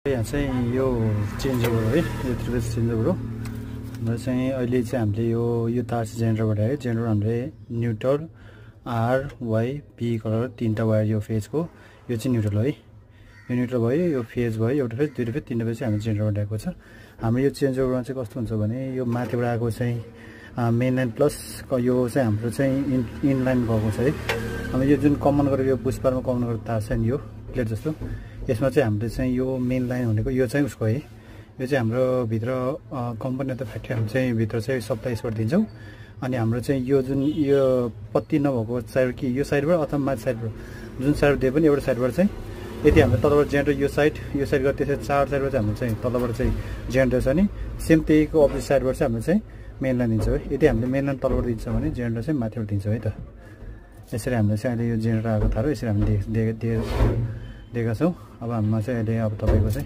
यहाँ चाहिँ यो चेन्ज ओभर है, यो 3 फेज चेन्ज ओभर हो। हाम्रो चाहिँ अहिले चाहिँ हामीले यो तार चाहिँ जेनेरेटरबाट आयो। जेनेरेटर हामीले neutral R Y B colour 3टा वायर यो फेजको, यो चाहिँ न्युट्रल है। यो न्युट्रल भयो, यो फेज भयो, एउटा फेज, दुईटा फेज, तीनटा फेज चाहिँ हाम्रो जेनेरेटरबाट आएको छ। हाम्रो यो चेन्ज ओभरमा चाहिँ कस्तो हुन्छ भने यो माथिबाट आएको चाहिँ मेन लाइन प्लस यो चाहिँ हाम्रो चाहिँ इनलाइन भएको छ है। अब यो जुन कमन गरेर यो पुसपारमा कमन गरेर तार छ नि, यो प्लेट जस्तो, यसमा चाहिँ हामीले चाहिँ यो मेन लाइन भनेको यो चाहिँ उसको है। यो चाहिँ हाम्रो भित्र कम्पनी अथवा फ्याक्ट्री हामी चाहिँ भित्र चाहिँ सप्लाई यसबाट दिन्छौँ। अनि हाम्रो चाहिँ यो जुन यो पत्ती नभएको साइड कि यो साइडबाट अथवा माथि साइडबाट जुन साइड दिए पनि एउटा साइडबाट चाहिँ यदि हाम्रो तलबाट जेनेरेटर यो साइड गरेर त्यसरी 4 साइडबाट चाहिँ हाम्रो चाहिँ तलबाट चाहिँ जेनेरेटर छ नि, सेम त्यहीको अपोजिट साइडबाट चाहिँ हामीले चाहिँ मेन लाइन दिन्छौँ है। यदि हामीले मेन लाइन तलबाट दिन्छौँ भने जेनेरेटर चाहिँ माथिबाट दिन्छौँ है त। यसरी हामीले चाहिँ अहिले यो जेनेरेटर आएको थाहा हो, यसरी हामीले दिएका छौँ। अब हामीमा चाहिँ अहिले अब तपाईँको चाहिँ